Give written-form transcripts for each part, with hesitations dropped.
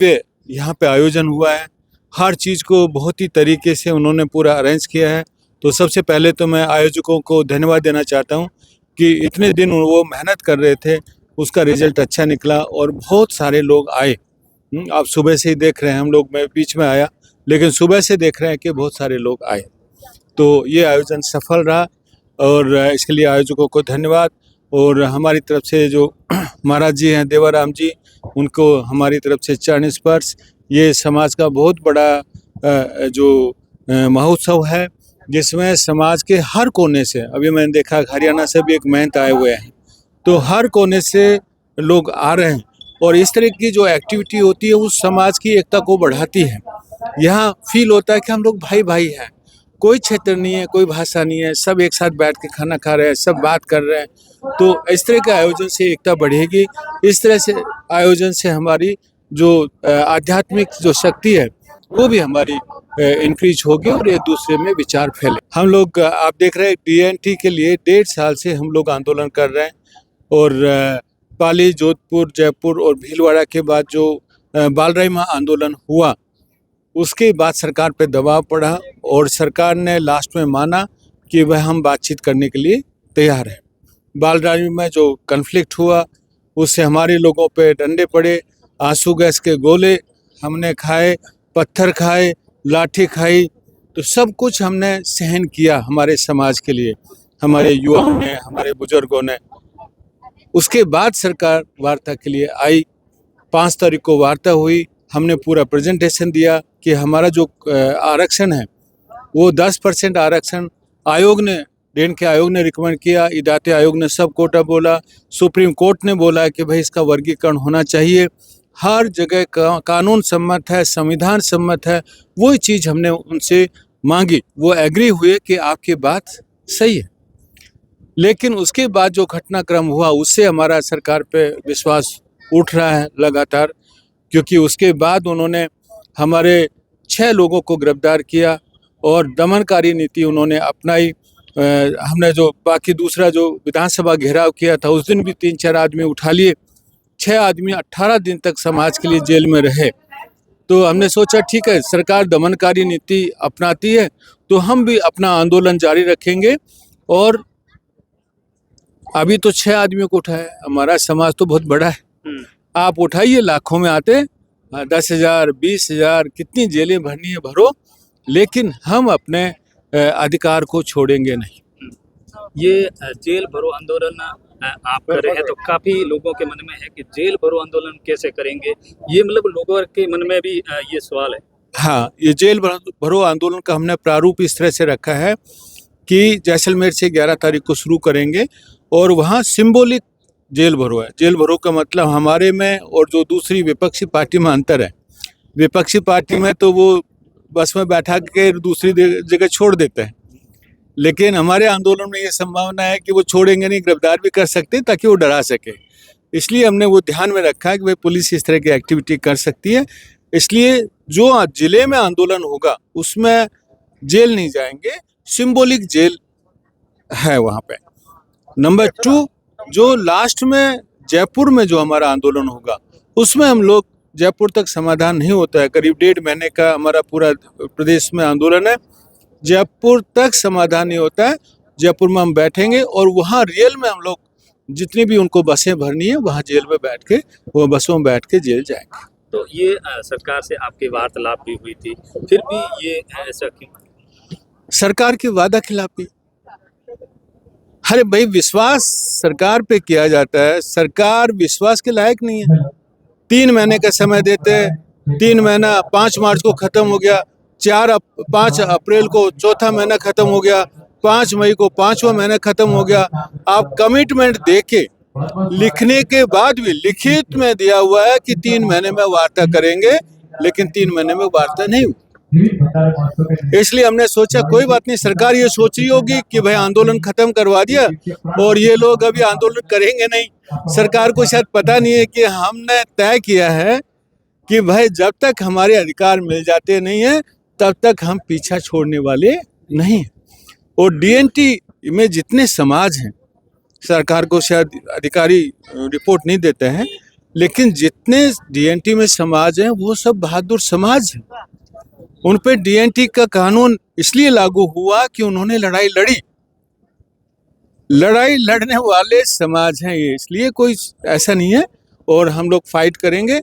पे यहाँ पे आयोजन हुआ है। हर चीज़ को बहुत ही तरीके से उन्होंने पूरा अरेंज किया है। तो सबसे पहले तो मैं आयोजकों को धन्यवाद देना चाहता हूँ कि इतने दिन वो मेहनत कर रहे थे, उसका रिजल्ट अच्छा निकला और बहुत सारे लोग आए। आप सुबह से ही देख रहे हैं, हम लोग, मैं बीच में आया, लेकिन सुबह से देख रहे हैं कि बहुत सारे लोग आए। तो ये आयोजन सफल रहा और इसके लिए आयोजकों को धन्यवाद। और हमारी तरफ से जो महाराज जी हैं, देवाराम जी, उनको हमारी तरफ से चरण स्पर्श। ये समाज का बहुत बड़ा जो महोत्सव है, जिसमें समाज के हर कोने से, अभी मैंने देखा हरियाणा से भी एक महंत आए हुए हैं, तो हर कोने से लोग आ रहे हैं। और इस तरह की जो एक्टिविटी होती है उस समाज की एकता को बढ़ाती है। यहाँ फील होता है कि हम लोग भाई भाई हैं, कोई क्षेत्र नहीं है, कोई भाषा नहीं है, सब एक साथ बैठ के खाना खा रहे हैं, सब बात कर रहे हैं। तो इस तरह के आयोजन से एकता बढ़ेगी। इस तरह से आयोजन से हमारी जो आध्यात्मिक जो शक्ति है वो भी हमारी इंक्रीज होगी और एक दूसरे में विचार फैले। हम लोग, आप देख रहे हैं, DNT के लिए 1.5 साल से हम लोग आंदोलन कर रहे हैं। और पाली, जोधपुर, जयपुर और भीलवाड़ा के बाद जो बालराइमा आंदोलन हुआ, उसके बाद सरकार पे दबाव पड़ा और सरकार ने लास्ट में माना कि वह हम बातचीत करने के लिए तैयार है। बालराइमा में जो कन्फ्लिक्ट हुआ उससे हमारे लोगों पे डंडे पड़े, आंसू गैस के गोले हमने खाए, पत्थर खाए, लाठी खाई, तो सब कुछ हमने सहन किया हमारे समाज के लिए, हमारे युवाओं ने, हमारे बुजुर्गों ने। उसके बाद सरकार वार्ता के लिए आई। 5 तारीख को वार्ता हुई। हमने पूरा प्रेजेंटेशन दिया कि हमारा जो आरक्षण है वो 10% आरक्षण आयोग ने, DNK आयोग ने रिकमेंड किया, इदाते आयोग ने सब कोटा बोला, सुप्रीम कोर्ट ने बोला कि भाई इसका वर्गीकरण होना चाहिए। हर जगह कानून सम्मत है, संविधान सम्मत है। वही चीज़ हमने उनसे मांगी, वो एग्री हुए कि आपकी बात सही है। लेकिन उसके बाद जो घटनाक्रम हुआ उससे हमारा सरकार पे विश्वास उठ रहा है लगातार, क्योंकि उसके बाद उन्होंने हमारे 6 लोगों को गिरफ्तार किया और दमनकारी नीति उन्होंने अपनाई। हमने जो बाकी दूसरा जो विधानसभा घेराव किया था उस दिन भी 3-4 आदमी उठा लिए। 6 आदमी 18 दिन तक समाज के लिए जेल में रहे। तो हमने सोचा ठीक है, सरकार दमनकारी नीति अपनाती है तो हम भी अपना आंदोलन जारी रखेंगे। और अभी तो 6 आदमियों को उठाया। हमारा समाज तो बहुत बड़ा है, आप उठाइए, लाखों में आते, 10,000, 20,000, कितनी जेलें भरनी है भरो, लेकिन हम अपने अधिकार को छोड़ेंगे नहीं। ये जेल भरो आंदोलन आप कर रहे हैं, तो काफी लोगों के मन में है कि जेल भरो आंदोलन कैसे करेंगे, ये मतलब लोगों के मन में भी ये सवाल है। हाँ, ये जेल भरो आंदोलन का हमने प्रारूप इस तरह से रखा है कि जैसलमेर से 11 तारीख को शुरू करेंगे और वहाँ सिंबॉलिक जेल भरो है। जेल भरो का मतलब हमारे में और जो दूसरी विपक्षी पार्टी में अंतर है। विपक्षी पार्टी में तो वो बस में बैठा के दूसरी जगह छोड़ देते हैं, लेकिन हमारे आंदोलन में ये संभावना है कि वो छोड़ेंगे नहीं, गिरफ्तार भी कर सकते हैं ताकि वो डरा सके। इसलिए हमने वो ध्यान में रखा है कि भाई पुलिस इस तरह की एक्टिविटी कर सकती है। इसलिए जो जिले में आंदोलन होगा उसमें जेल नहीं जाएंगे, सिंबॉलिक जेल है वहाँ पे। नंबर 2, जो लास्ट में जयपुर में जो हमारा आंदोलन होगा उसमें हम लोग, जयपुर तक समाधान नहीं होता है, करीब 1.5 महीने का हमारा पूरा प्रदेश में आंदोलन है, जयपुर तक समाधान नहीं होता है। जयपुर में हम बैठेंगे और वहाँ रियल में हम लोग जितनी भी उनको बसें भरनी है वहाँ जेल में बैठ के, वो बसों में बैठ के जेल जाएंगे। तो ये सरकार से आपकी वार्तालाप भी हुई थी, फिर भी ये ऐसा क्यों? सरकार की वादा खिलाफी। अरे भाई, विश्वास सरकार पे किया जाता है, सरकार विश्वास के लायक नहीं है। 3 महीने का समय देते हैं, 3 महीना 5 मार्च को खत्म हो गया, 5 अप्रैल को चौथा महीना खत्म हो गया, 5 मई को 5वां महीना खत्म हो गया। आप कमिटमेंट देके लिखने के बाद भी लिखित में दिया हुआ है कि 3 महीने में वार्ता करेंगे, लेकिन 3 महीने में वार्ता नहीं हुई। इसलिए हमने सोचा कोई बात नहीं, सरकार ये सोच रही होगी कि भाई आंदोलन खत्म करवा दिया और ये लोग अभी आंदोलन करेंगे नहीं। सरकार को शायद पता नहीं है कि हमने तय किया है कि भाई जब तक हमारे अधिकार मिल जाते नहीं है तब तक हम पीछा छोड़ने वाले नहीं। और DNT में जितने समाज हैं, सरकार को शायद अधिकारी रिपोर्ट नहीं देते हैं, लेकिन जितने डीएनटी में समाज हैं वो सब बहादुर समाज हैं। उन पे डीएनटी का कानून इसलिए लागू हुआ कि उन्होंने लड़ाई लड़ी। लड़ाई लड़ने वाले समाज हैं ये, इसलिए कोई ऐसा नहीं है। और हम लोग फाइट करेंगे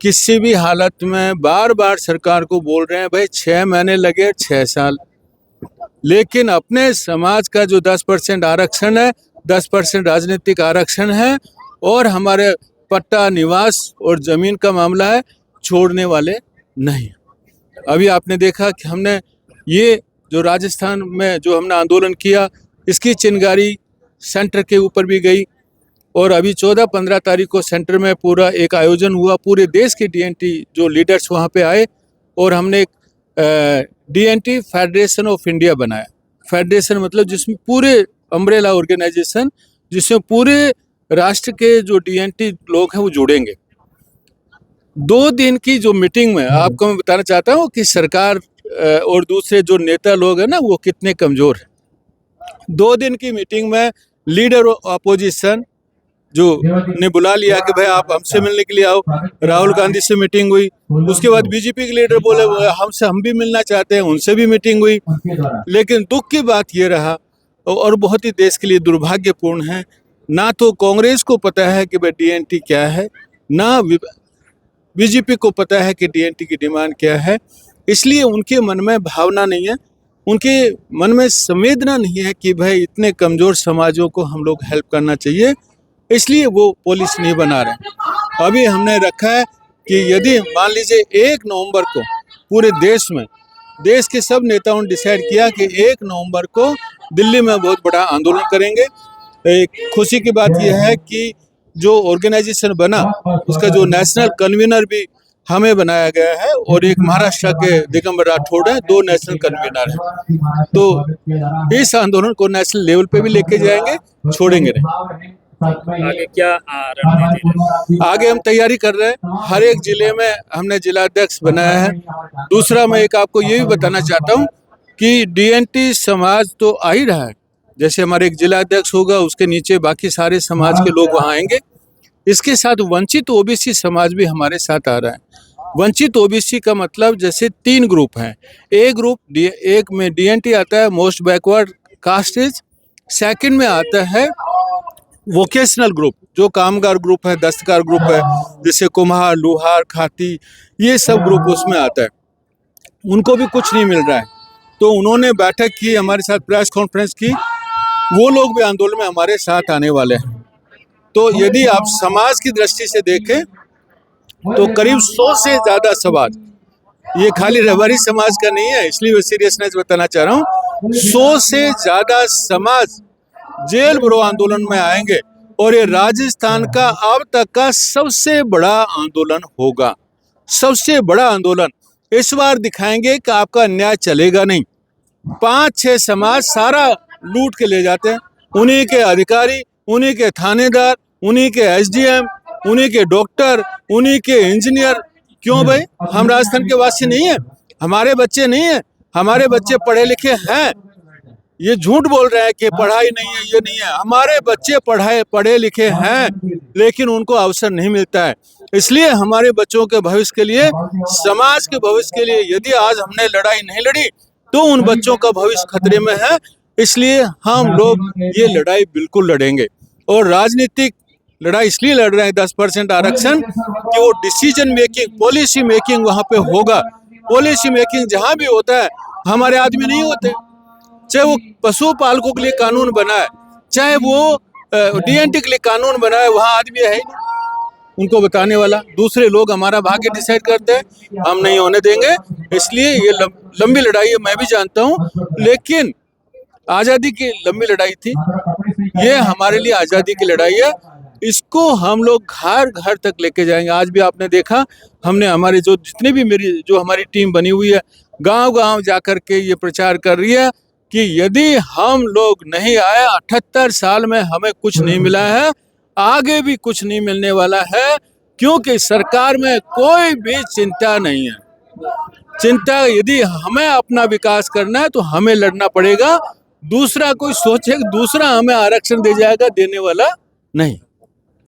किसी भी हालत में। बार बार सरकार को बोल रहे हैं भाई 6 महीने लगे 6 साल, लेकिन अपने समाज का जो 10% आरक्षण है, 10% राजनीतिक आरक्षण है और हमारे पट्टा निवास और जमीन का मामला है, छोड़ने वाले नहीं। अभी आपने देखा कि हमने ये जो राजस्थान में जो हमने आंदोलन किया, इसकी चिंगारी सेंटर के ऊपर भी गई और अभी 14-15 तारीख को सेंटर में पूरा एक आयोजन हुआ। पूरे देश के डीएनटी जो लीडर्स वहाँ पे आए और हमने एक डीएनटी फेडरेशन ऑफ इंडिया बनाया। फेडरेशन मतलब जिसमें पूरे अम्ब्रेला ऑर्गेनाइजेशन, जिसमें पूरे राष्ट्र के जो डीएनटी लोग हैं वो जुड़ेंगे। 2 दिन की जो मीटिंग में आपको मैं बताना चाहता हूँ कि सरकार और दूसरे जो नेता लोग हैं ना वो कितने कमज़ोर हैं। 2 दिन की मीटिंग में लीडर अपोजिशन जो ने बुला लिया कि भाई आप हमसे मिलने के लिए आओ। राहुल गांधी से मीटिंग हुई, उसके बाद बीजेपी के लीडर बोले हम भी मिलना चाहते हैं, उनसे भी मीटिंग हुई। लेकिन दुख की बात ये रहा और बहुत ही देश के लिए दुर्भाग्यपूर्ण है, ना तो कांग्रेस को पता है कि भाई डीएनटी क्या है, ना बीजेपी को पता है कि डीएनटी की डिमांड क्या है। इसलिए उनके मन में भावना नहीं है, उनके मन में संवेदना नहीं है कि भाई इतने कमज़ोर समाजों को हम लोग हेल्प करना चाहिए, इसलिए वो पॉलिसी नहीं बना रहे। अभी हमने रखा है कि यदि मान लीजिए 1 नवंबर को पूरे देश में, देश के सब नेताओं ने डिसाइड किया कि 1 नवंबर को दिल्ली में बहुत बड़ा आंदोलन करेंगे। एक खुशी की बात यह है कि जो ऑर्गेनाइजेशन बना उसका जो नेशनल कन्वीनर भी हमें बनाया गया है और एक महाराष्ट्र के दिगंबर राठौड़ है, 2 नेशनल कन्वीनर हैं। तो इस आंदोलन को नेशनल लेवल पे भी लेके जाएंगे, छोड़ेंगे नहीं। आगे क्या रणनीति है? आगे हम तैयारी कर रहे हैं, हर एक जिले में हमने जिलाध्यक्ष बनाया है। दूसरा मैं एक आपको ये भी बताना चाहता हूँ कि डीएनटी समाज तो आ ही रहा है। जैसे हमारे एक जिलाध्यक्ष होगा, उसके नीचे बाकी सारे समाज के लोग वहाँ आएंगे। इसके साथ वंचित ओबीसी समाज भी हमारे साथ आ रहा है। वंचित ओबीसी का मतलब जैसे 3 ग्रुप हैं। एक में डीएनटी आता है मोस्ट बैकवर्ड कास्टेज, सेकंड में आता है वोकेशनल ग्रुप जो कामगार ग्रुप है, दस्तकार ग्रुप है, जैसे कुम्हार, लोहार, खाती, ये सब ग्रुप उसमें आता है। उनको भी कुछ नहीं मिल रहा है, तो उन्होंने बैठक की, हमारे साथ प्रेस कॉन्फ्रेंस की। वो लोग भी आंदोलन में हमारे साथ आने वाले हैं। तो यदि आप समाज की दृष्टि से देखें तो करीब 100 से ज़्यादा समाज, ये खाली रबारी समाज का नहीं है, इसलिए मैं सीरियसनेस बताना चाह रहा हूँ। 100 से ज़्यादा समाज जेल भरो आंदोलन में आएंगे और ये राजस्थान का अब तक का सबसे बड़ा आंदोलन होगा। सबसे बड़ा आंदोलन इस बार दिखाएंगे कि आपका अन्याय चलेगा नहीं। 5-6 समाज सारा लूट के ले जाते हैं, उन्हीं के अधिकारी, उन्हीं के थानेदार, उन्हीं के एसडीएम, उन्हीं के डॉक्टर, उन्हीं के इंजीनियर। क्यों भाई? हम राजस्थान के वासी नहीं है, हमारे बच्चे नहीं है, हमारे बच्चे पढ़े लिखे हैं। ये झूठ बोल रहे हैं कि पढ़ाई नहीं है, ये नहीं है। हमारे बच्चे पढ़े लिखे हैं, लेकिन उनको अवसर नहीं मिलता है। इसलिए हमारे बच्चों के भविष्य के लिए, समाज के भविष्य के लिए यदि आज हमने लड़ाई नहीं लड़ी तो उन बच्चों का भविष्य खतरे में है। इसलिए हम लोग ये लड़ाई बिल्कुल लड़ेंगे और राजनीतिक लड़ाई इसलिए लड़ रहे हैं 10% आरक्षण कि वो डिसीजन मेकिंग, पॉलिसी मेकिंग वहाँ पे होगा। पॉलिसी मेकिंग जहाँ भी होता है हमारे आदमी नहीं होते, चाहे वो पशुपालकों के लिए कानून बना है, चाहे वो डीएनटी के लिए कानून बना है, वहाँ आदमी है ही नहीं उनको बताने वाला। दूसरे लोग हमारा भाग्य डिसाइड करते हैं, हम नहीं होने देंगे। इसलिए ये लंबी लड़ाई है, मैं भी जानता हूँ, लेकिन आज़ादी की लंबी लड़ाई थी, ये हमारे लिए आज़ादी की लड़ाई है। इसको हम लोग घर घर तक लेके जाएंगे। आज भी आपने देखा, हमने हमारे जो जितने भी जो हमारी टीम बनी हुई है, गांव-गांव जाकर के ये प्रचार कर रही है कि यदि हम लोग नहीं आए, 78 साल में हमें कुछ नहीं मिला है, आगे भी कुछ नहीं मिलने वाला है, क्योंकि सरकार में कोई भी चिंता नहीं है। चिंता यदि हमें अपना विकास करना है तो हमें लड़ना पड़ेगा। दूसरा कोई सोचे दूसरा हमें आरक्षण दे जाएगा, देने वाला नहीं।